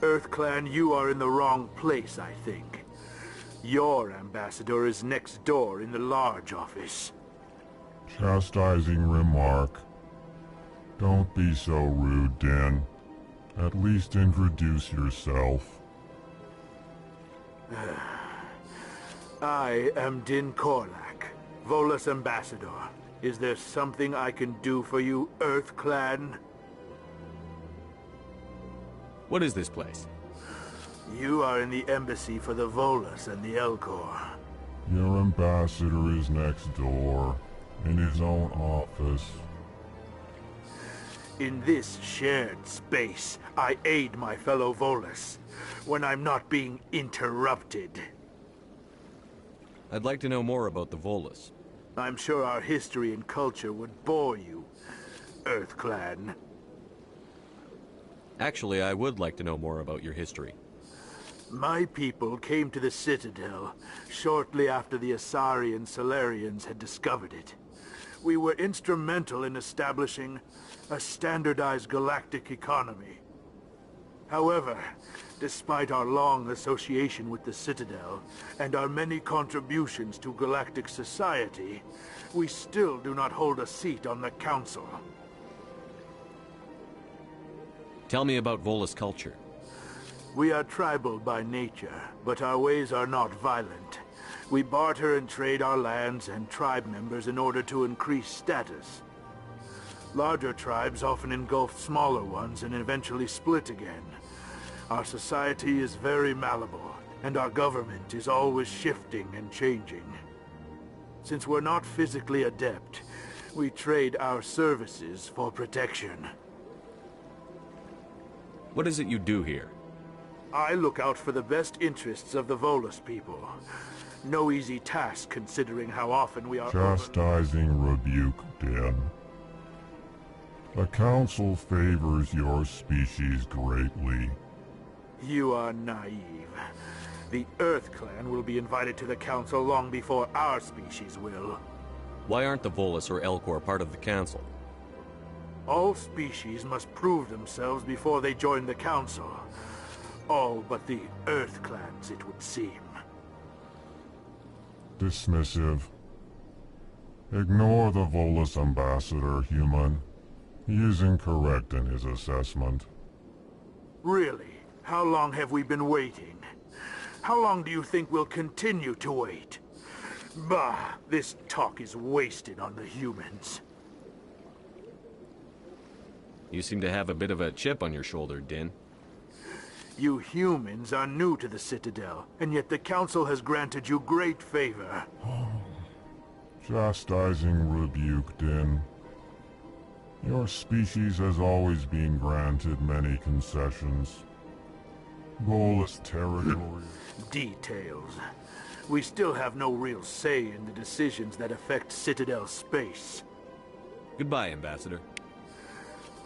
EarthClan, you are in the wrong place, I think. Your ambassador is next door in the large office. Chastising remark. Don't be so rude, Din. At least introduce yourself. I am Din Korlak, Volus ambassador. Is there something I can do for you, EarthClan? What is this place? You are in the embassy for the Volus and the Elcor. Your ambassador is next door, in his own office. In this shared space, I aid my fellow Volus when I'm not being interrupted. I'd like to know more about the Volus. I'm sure our history and culture would bore you, EarthClan. Actually, I would like to know more about your history. My people came to the Citadel shortly after the Asari and Salarians had discovered it. We were instrumental in establishing a standardized galactic economy. However, despite our long association with the Citadel and our many contributions to galactic society, we still do not hold a seat on the Council. Tell me about Volus culture. We are tribal by nature, but our ways are not violent. We barter and trade our lands and tribe members in order to increase status. Larger tribes often engulf smaller ones and eventually split again. Our society is very malleable, and our government is always shifting and changing. Since we're not physically adept, we trade our services for protection. What is it you do here? I look out for the best interests of the Volus people. No easy task considering how often we are... Chastising rebuke, Din. The Council favors your species greatly. You are naive. The EarthClan will be invited to the Council long before our species will. Why aren't the Volus or Elcor part of the Council? All species must prove themselves before they join the Council. All but the EarthClans, it would seem. Dismissive. Ignore the Volus ambassador, human. He is incorrect in his assessment. Really? How long have we been waiting? How long do you think we'll continue to wait? Bah, this talk is wasted on the humans. You seem to have a bit of a chip on your shoulder, Din. You humans are new to the Citadel, and yet the Council has granted you great favor. Chastising rebuke, Din. Your species has always been granted many concessions. Volus territory... Details. We still have no real say in the decisions that affect Citadel space. Goodbye, Ambassador.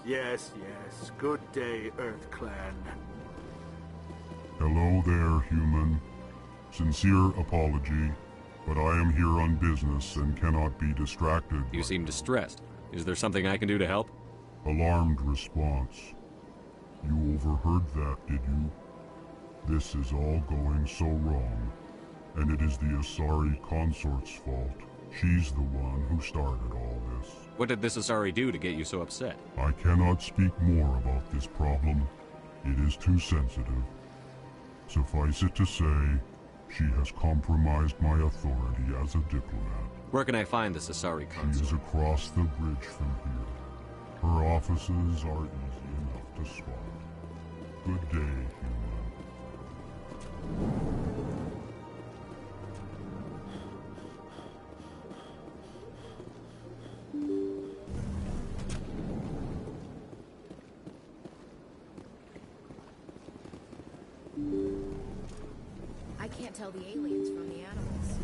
Yes, yes. Good day, EarthClan. Hello there, human. Sincere apology, but I am here on business and cannot be distracted. You seem distressed. Is there something I can do to help? Alarmed response. You overheard that, did you? This is all going so wrong, and it is the Asari consort's fault. She's the one who started all this. What did this Asari do to get you so upset? I cannot speak more about this problem. It is too sensitive. Suffice it to say, she has compromised my authority as a diplomat. Where can I find this Asari consort? She is across the bridge from here. Her offices are easy enough to spot. Good day, human. I can't tell the aliens from the animals.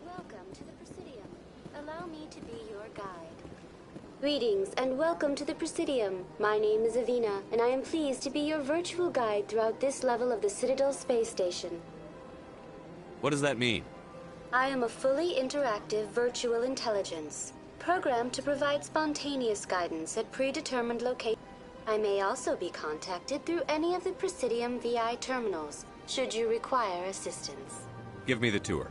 Welcome to the Presidium. Allow me to be your guide. Greetings and welcome to the Presidium. My name is Avina, and I am pleased to be your virtual guide throughout this level of the Citadel Space Station. What does that mean? I am a fully interactive virtual intelligence. programmed to provide spontaneous guidance at predetermined locations. I may also be contacted through any of the Presidium VI terminals, should you require assistance. Give me the tour.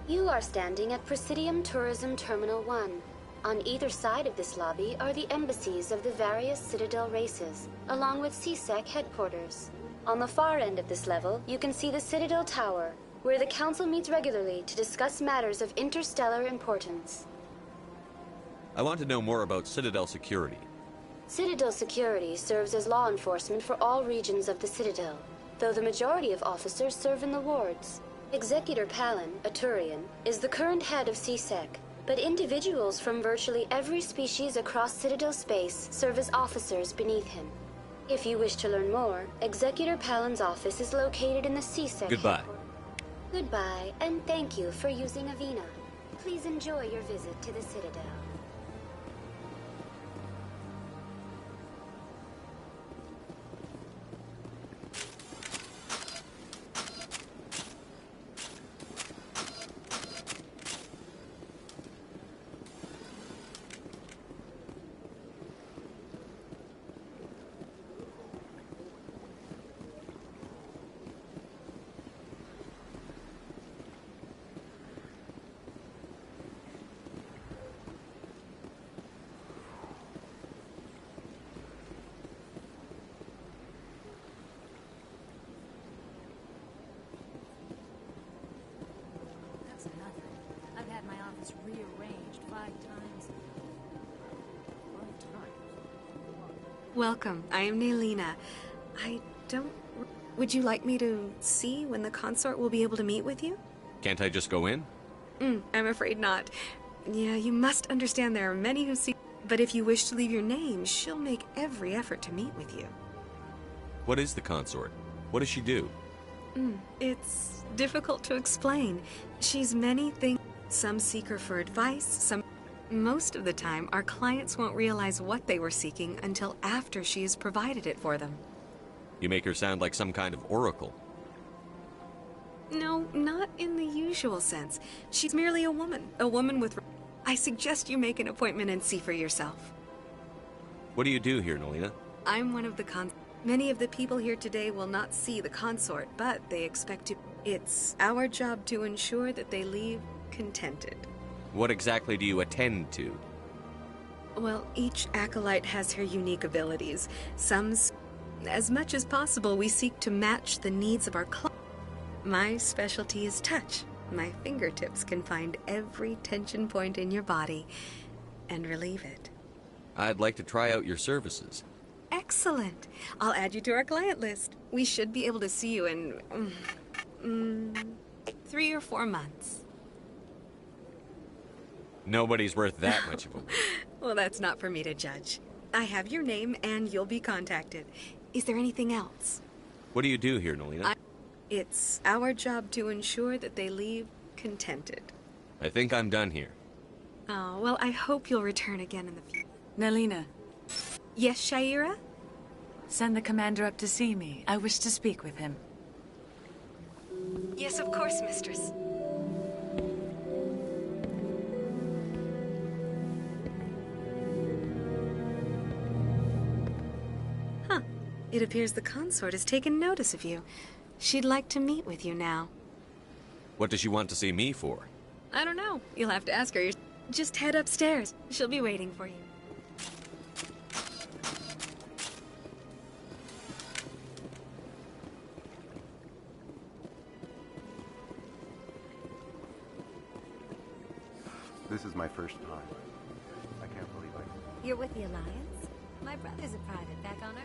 You are standing at Presidium Tourism Terminal 1. On either side of this lobby are the embassies of the various Citadel races, along with CSEC headquarters. On the far end of this level, you can see the Citadel Tower, where the Council meets regularly to discuss matters of interstellar importance. I want to know more about Citadel security. Citadel security serves as law enforcement for all regions of the Citadel, though the majority of officers serve in the wards. Executor Palin, a Turian, is the current head of CSEC, but individuals from virtually every species across Citadel space serve as officers beneath him. If you wish to learn more, Executor Palin's office is located in the CSEC Goodbye. headquarters. Goodbye, and thank you for using Avina. Please enjoy your visit to the Citadel. Rearranged 5 times. Welcome. I am Nelina. I don't... Would you like me to see when the consort will be able to meet with you? Can't I just go in? I'm afraid not. Yeah, you must understand there are many who see... But if you wish to leave your name, she'll make every effort to meet with you. What is the consort? What does she do? It's difficult to explain. She's many things. Some seek her for advice, Most of the time, our clients won't realize what they were seeking until after she has provided it for them. You make her sound like some kind of oracle. No, not in the usual sense. She's merely a woman with... I suggest you make an appointment and see for yourself. What do you do here, Nelina? I'm one of the Many of the people here today will not see the consort, but they expect to... It's our job to ensure that they leave contented. What exactly do you attend to? Well, each acolyte has her unique abilities. As much as possible, we seek to match the needs of our clients. My specialty is touch. My fingertips can find every tension point in your body and relieve it. I'd like to try out your services. Excellent. I'll add you to our client list. We should be able to see you in 3 or 4 months. Nobody's worth that much of a... Well, that's not for me to judge. I have your name and you'll be contacted. Is there anything else? What do you do here, Nelina? It's our job to ensure that they leave contented. I think I'm done here. Oh, well, I hope you'll return again in the future. Nelina, Yes, Shaira? send the commander up to see me. I wish to speak with him. Yes, of course, mistress. Huh. It appears the consort has taken notice of you. She'd like to meet with you now. What does she want to see me for? I don't know. You'll have to ask her. Just head upstairs. She'll be waiting for you. This is my first time. I can't believe I... You're with the Alliance? My brother's a private back on Earth.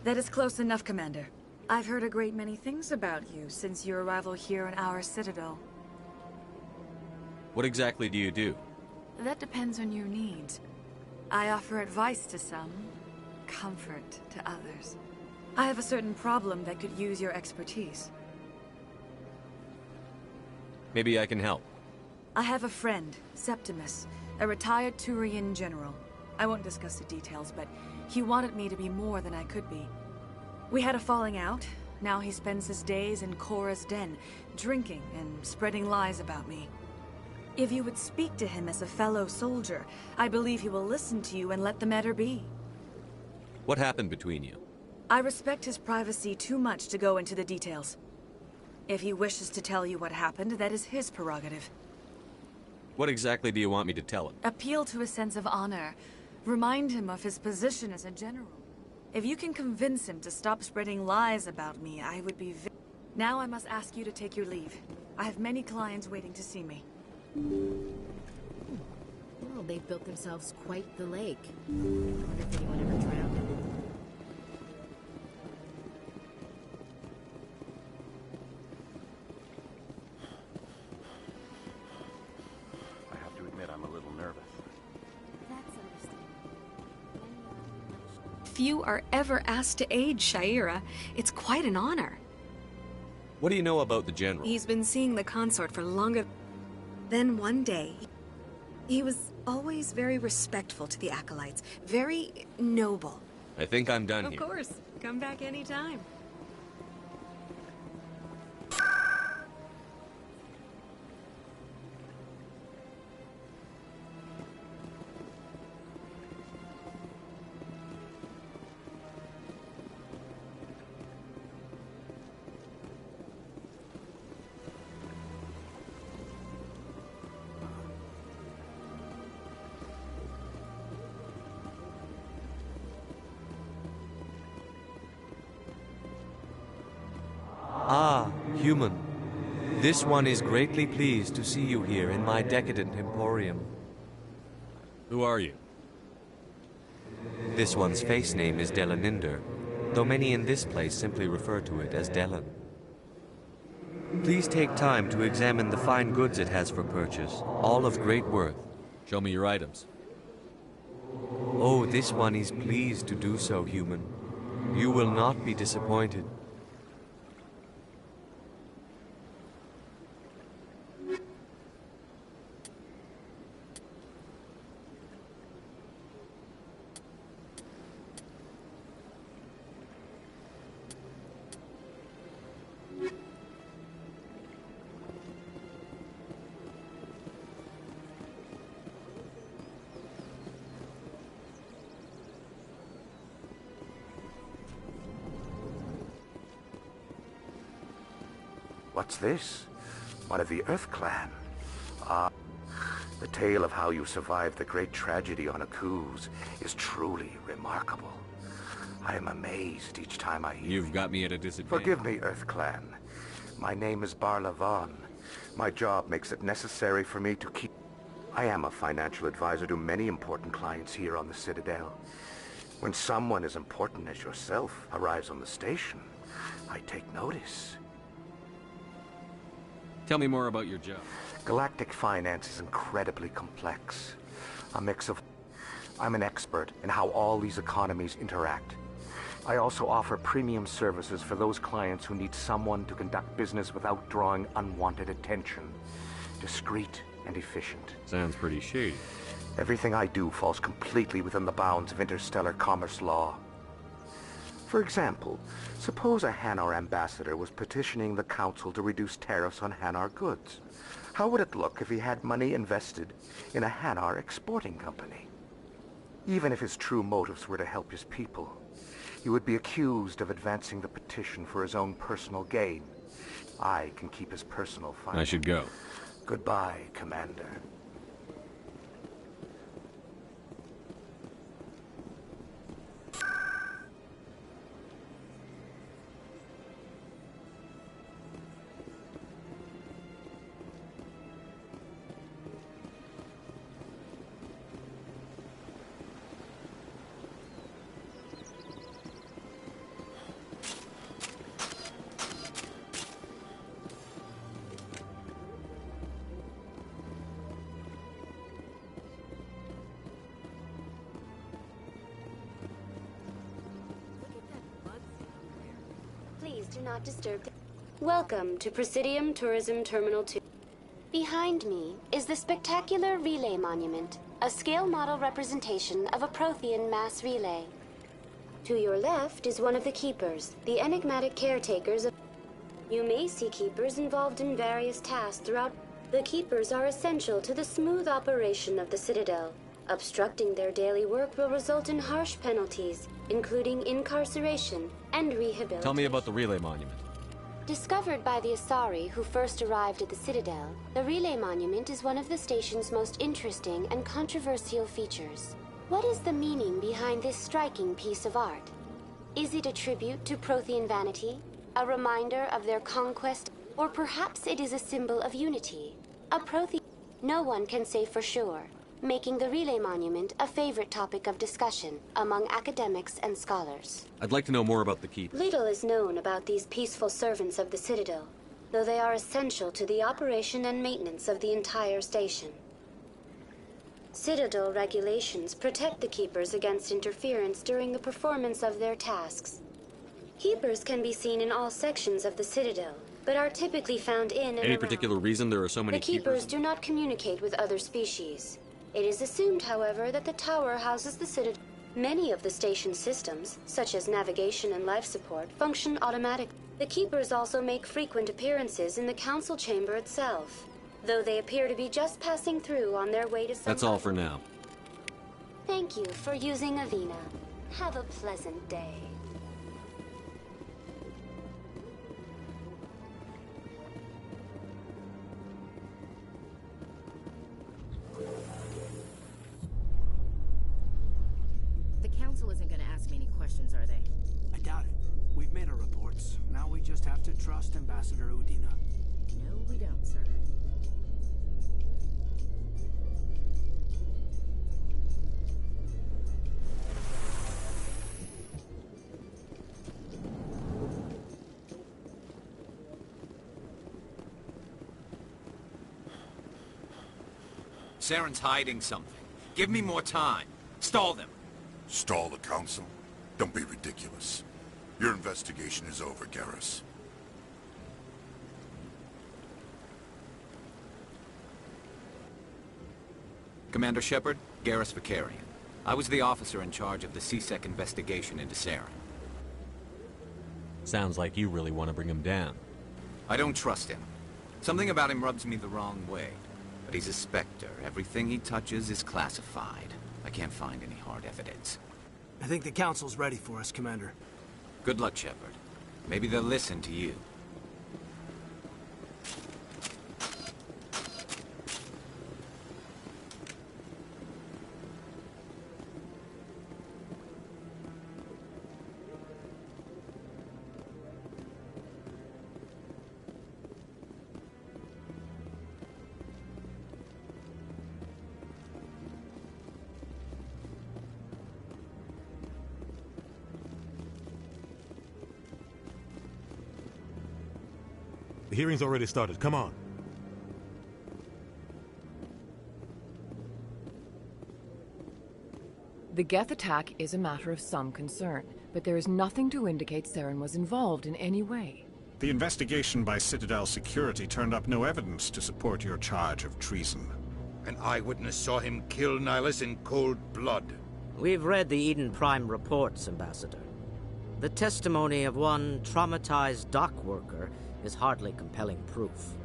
That is close enough, Commander. I've heard a great many things about you since your arrival here in our Citadel. What exactly do you do? That depends on your needs. I offer advice to some, comfort to others. I have a certain problem that could use your expertise. Maybe I can help. I have a friend, Septimus, a retired Turian general. I won't discuss the details, but he wanted me to be more than I could be. We had a falling out. Now he spends his days in Korra's den, drinking and spreading lies about me. If you would speak to him as a fellow soldier, I believe he will listen to you and let the matter be. What happened between you? I respect his privacy too much to go into the details. If he wishes to tell you what happened, that is his prerogative. What exactly do you want me to tell him? Appeal to his sense of honor. Remind him of his position as a general. If you can convince him to stop spreading lies about me, I would be Now I must ask you to take your leave. I have many clients waiting to see me. Well, they've built themselves quite the lake. I wonder if anyone ever drowned in it. I have to admit I'm a little nervous. That's understandable. Few are ever asked to aid Sha'ira. It's quite an honor. What do you know about the General? He's been seeing the consort for longer. Then one day, he was always very respectful to the acolytes, very noble. I think I'm done here. Of course. Come back anytime. Ah, human. This one is greatly pleased to see you here in my decadent emporium. Who are you? This one's face name is Delaninder, though many in this place simply refer to it as Delan. Please take time to examine the fine goods it has for purchase, all of great worth. Show me your items. Oh, this one is pleased to do so, human. You will not be disappointed. What's this? One of the Earth Clan. Ah, the tale of how you survived the great tragedy on Akuz is truly remarkable. I am amazed each time I hear You've got me at a disadvantage. Forgive me, Earth Clan. My name is Barla Vaughn. My job makes it necessary for me to keep... I am a financial advisor to many important clients here on the Citadel. When someone as important as yourself arrives on the station, I take notice. Tell me more about your job. Galactic finance is incredibly complex. A mix of... I'm an expert in how all these economies interact. I also offer premium services for those clients who need someone to conduct business without drawing unwanted attention. Discreet and efficient. Sounds pretty shady. Everything I do falls completely within the bounds of interstellar commerce law. For example, suppose a Hanar ambassador was petitioning the Council to reduce tariffs on Hanar goods. How would it look if he had money invested in a Hanar exporting company? Even if his true motives were to help his people, he would be accused of advancing the petition for his own personal gain. I can keep his personal finance. I should go. Goodbye, Commander. Please do not disturb. Welcome to Presidium Tourism Terminal 2. Behind me is the spectacular Relay Monument, a scale model representation of a Prothean mass relay. To your left is one of the Keepers, the enigmatic caretakers of... You may see Keepers involved in various tasks throughout. The Keepers are essential to the smooth operation of the Citadel. Obstructing their daily work will result in harsh penalties, including incarceration and rehabilitation. Tell me about the Relay Monument. Discovered by the Asari who first arrived at the Citadel, the Relay Monument is one of the station's most interesting and controversial features. What is the meaning behind this striking piece of art? Is it a tribute to Prothean vanity, a reminder of their conquest, or perhaps it is a symbol of unity? A Prothean... No one can say for sure, making the Relay Monument a favorite topic of discussion among academics and scholars. I'd like to know more about the Keep. Little is known about these peaceful servants of the Citadel, though they are essential to the operation and maintenance of the entire station. Citadel regulations protect the Keepers against interference during the performance of their tasks. Keepers can be seen in all sections of the Citadel, but are typically found in and Any around. particular reason there are so many The Keepers do not communicate with other species. It is assumed, however, that the tower houses the Citadel. Many of the station's systems, such as navigation and life support, function automatically. The Keepers also make frequent appearances in the council chamber itself, though they appear to be just passing through on their way to some... That's all for now. Thank you for using Avina. Have a pleasant day. The council isn't going to ask me any questions, are they? I doubt it. We've made our reports. Now we just have to trust Ambassador Udina. No, we don't, sir. Saren's hiding something. Give me more time. Stall them. Stall the council? Don't be ridiculous. Your investigation is over, Garrus. Commander Shepard, Garrus Vakarian. I was the officer in charge of the C-Sec investigation into Saren. Sounds like you really want to bring him down. I don't trust him. Something about him rubs me the wrong way. But he's a Spectre. Everything he touches is classified. I can't find any hard evidence. I think the council's ready for us, Commander. Good luck, Shepard. Maybe they'll listen to you. The hearing's already started. Come on. The Geth attack is a matter of some concern, but there is nothing to indicate Saren was involved in any way. The investigation by Citadel Security turned up no evidence to support your charge of treason. An eyewitness saw him kill Nihilus in cold blood. We've read the Eden Prime reports, Ambassador. The testimony of one traumatized dock worker is hardly compelling proof.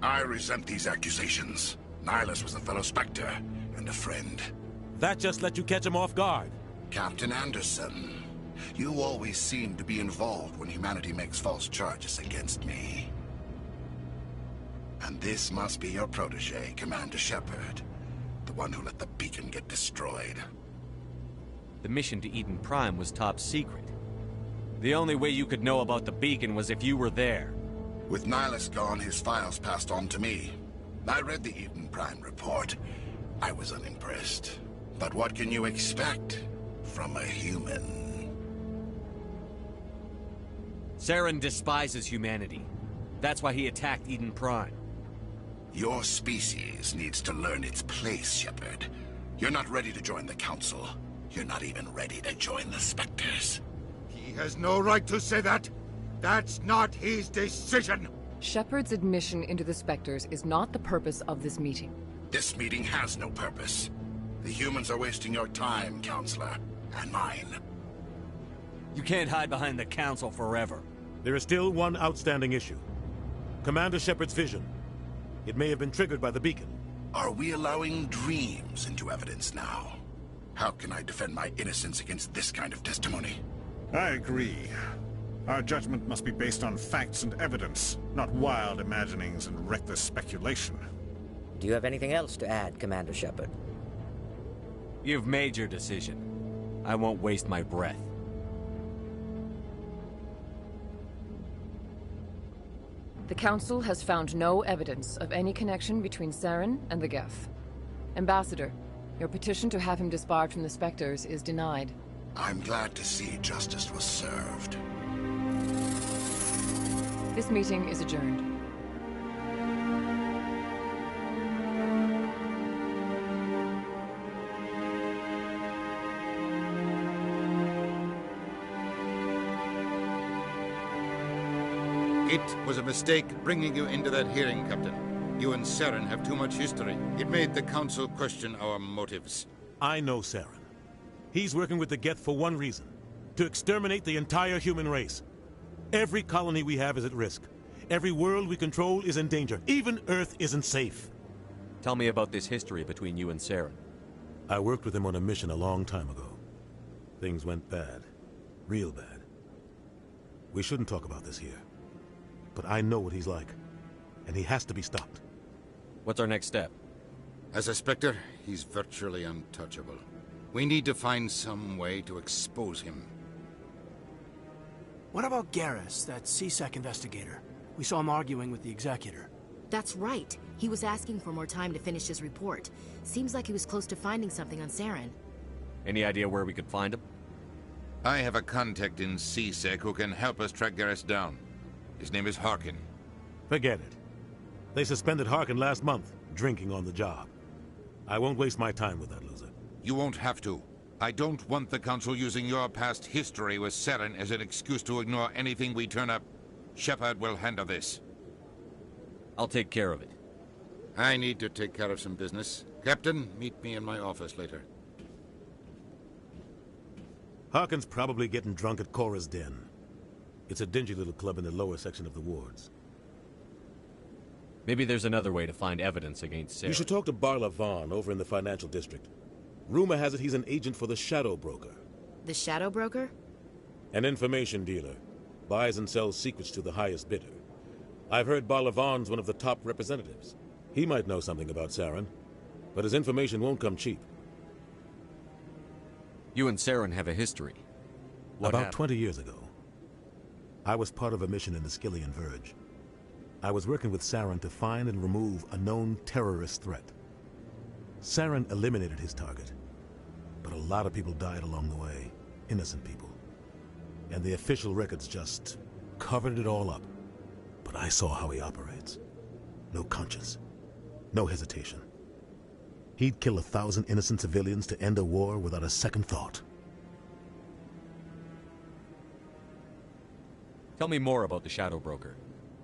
I resent these accusations. Nihilus was a fellow Spectre and a friend. That just let you catch him off guard. Captain Anderson, you always seem to be involved when humanity makes false charges against me. And this must be your protege, Commander Shepard, the one who let the beacon get destroyed. The mission to Eden Prime was top secret. The only way you could know about the beacon was if you were there. With Nihilus gone, his files passed on to me. I read the Eden Prime report. I was unimpressed. But what can you expect from a human? Saren despises humanity. That's why he attacked Eden Prime. Your species needs to learn its place, Shepard. You're not ready to join the Council. You're not even ready to join the Spectres. He has no right to say that. That's not his decision. Shepard's admission into the Spectres is not the purpose of this meeting. This meeting has no purpose. The humans are wasting your time, Counselor, and mine. You can't hide behind the Council forever. There is still one outstanding issue. Commander Shepard's vision. It may have been triggered by the beacon. Are we allowing dreams into evidence now? How can I defend my innocence against this kind of testimony? I agree. Our judgment must be based on facts and evidence, not wild imaginings and reckless speculation. Do you have anything else to add, Commander Shepard? You've made your decision. I won't waste my breath. The Council has found no evidence of any connection between Saren and the Geth. Ambassador, your petition to have him disbarred from the Spectres is denied. I'm glad to see justice was served. This meeting is adjourned. It was a mistake bringing you into that hearing, Captain. You and Saren have too much history. It made the Council question our motives. I know Saren. He's working with the Geth for one reason. To exterminate the entire human race. Every colony we have is at risk. Every world we control is in danger. Even Earth isn't safe. Tell me about this history between you and Saren. I worked with him on a mission a long time ago. Things went bad. Real bad. We shouldn't talk about this here. But I know what he's like. And he has to be stopped. What's our next step? As a Spectre, he's virtually untouchable. We need to find some way to expose him. What about Garrus, that C-Sec investigator? We saw him arguing with the Executor. That's right. He was asking for more time to finish his report. Seems like he was close to finding something on Saren. Any idea where we could find him? I have a contact in C-Sec who can help us track Garrus down. His name is Harkin. Forget it. They suspended Harkin last month, drinking on the job. I won't waste my time with that loser. You won't have to. I don't want the Council using your past history with Saren as an excuse to ignore anything we turn up. Shepard will handle this. I'll take care of it. I need to take care of some business. Captain, meet me in my office later. Harkin's probably getting drunk at Cora's Den. It's a dingy little club in the lower section of the wards. Maybe there's another way to find evidence against Saren. You should talk to Barla Vaughn over in the financial district. Rumor has it he's an agent for the Shadow Broker. The Shadow Broker? An information dealer. Buys and sells secrets to the highest bidder. I've heard Barla Vaughn's one of the top representatives. He might know something about Saren, but his information won't come cheap. You and Saren have a history. About happened? 20 years ago, I was part of a mission in the Skillian Verge. I was working with Saren to find and remove a known terrorist threat. Saren eliminated his target, but a lot of people died along the way, innocent people. And the official records just covered it all up. But I saw how he operates. No conscience, no hesitation. He'd kill 1,000 innocent civilians to end a war without a second thought. Tell me more about the Shadow Broker.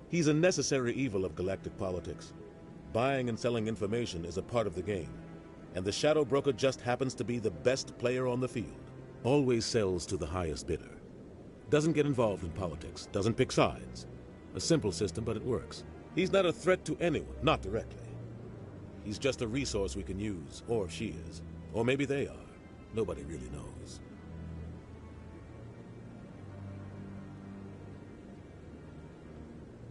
He's a necessary evil of galactic politics. Buying and selling information is a part of the game. And the Shadow Broker just happens to be the best player on the field. Always sells to the highest bidder. Doesn't get involved in politics, doesn't pick sides. A simple system, but it works. He's not a threat to anyone, not directly. He's just a resource we can use, or she is. Or maybe they are. Nobody really knows.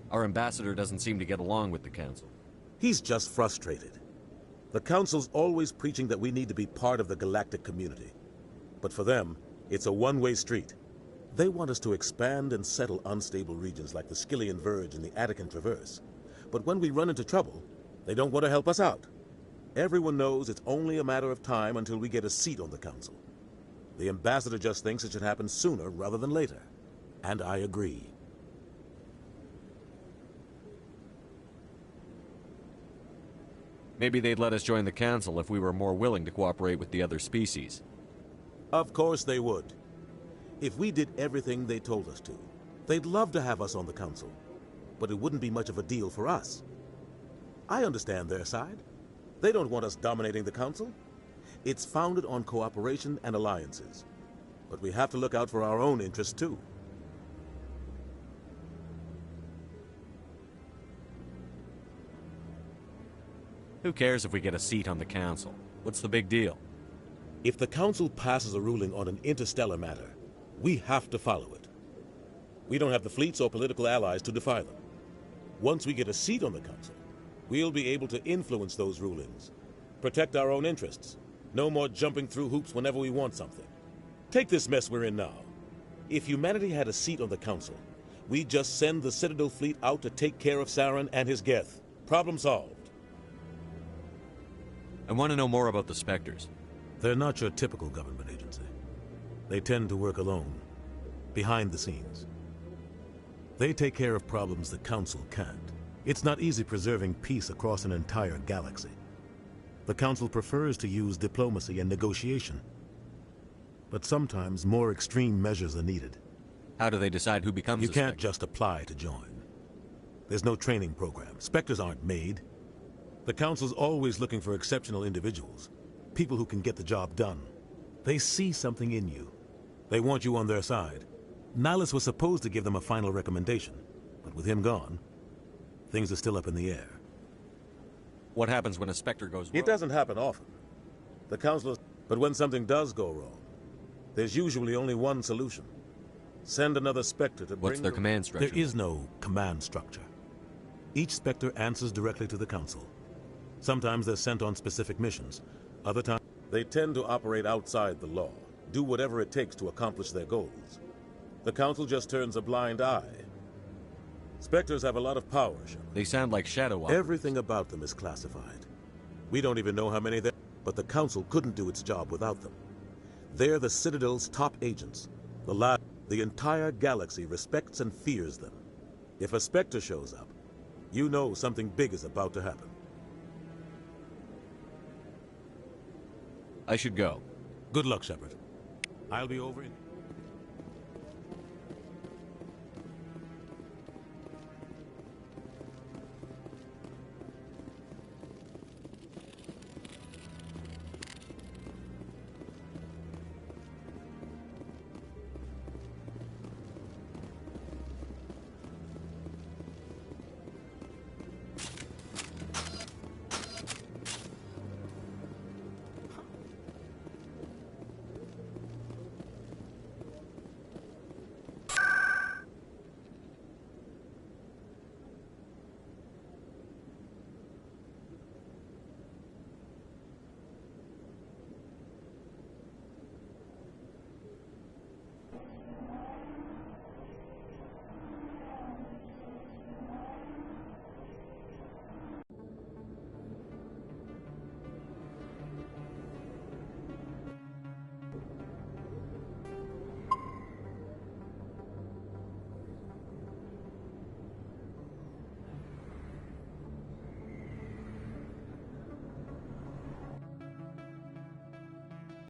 Our ambassador doesn't seem to get along with the Council. He's just frustrated. The Council's always preaching that we need to be part of the galactic community. But for them, it's a one-way street. They want us to expand and settle unstable regions like the Skillian Verge and the Attican Traverse. But when we run into trouble, they don't want to help us out. Everyone knows it's only a matter of time until we get a seat on the Council. The ambassador just thinks it should happen sooner rather than later. And I agree. Maybe they'd let us join the Council if we were more willing to cooperate with the other species. Of course they would. If we did everything they told us to, they'd love to have us on the Council. But it wouldn't be much of a deal for us. I understand their side. They don't want us dominating the Council. It's founded on cooperation and alliances. But we have to look out for our own interests, too. Who cares if we get a seat on the council? What's the big deal? If the council passes a ruling on an interstellar matter, we have to follow it. We don't have the fleets or political allies to defy them. Once we get a seat on the council, we'll be able to influence those rulings, protect our own interests. No more jumping through hoops whenever we want something. Take this mess we're in now. If humanity had a seat on the council, we'd just send the Citadel fleet out to take care of Saren and his Geth. Problem solved. I want to know more about the Spectres. They're not your typical government agency. They tend to work alone, behind the scenes. They take care of problems the Council can't. It's not easy preserving peace across an entire galaxy. The Council prefers to use diplomacy and negotiation. But sometimes more extreme measures are needed. How do they decide who becomes a Spectre? You can't just apply to join. There's no training program. Spectres aren't made. The Council's always looking for exceptional individuals. People who can get the job done. They see something in you. They want you on their side. Nihilus was supposed to give them a final recommendation, but with him gone, things are still up in the air. What happens when a Spectre goes wrong? It doesn't happen often. The Council is... But when something does go wrong, there's usually only one solution. Send another Spectre to bring... What's their command structure? There is no command structure. Each Spectre answers directly to the Council. Sometimes they're sent on specific missions. Other times, they tend to operate outside the law, do whatever it takes to accomplish their goals. The Council just turns a blind eye. Spectres have a lot of power, Shepard. They sound like shadow operators. Everything about them is classified. We don't even know how many there are, but the Council couldn't do its job without them. They're the Citadel's top agents. The entire galaxy respects and fears them. If a Spectre shows up, you know something big is about to happen. I should go. Good luck, Shepard. I'll be over in...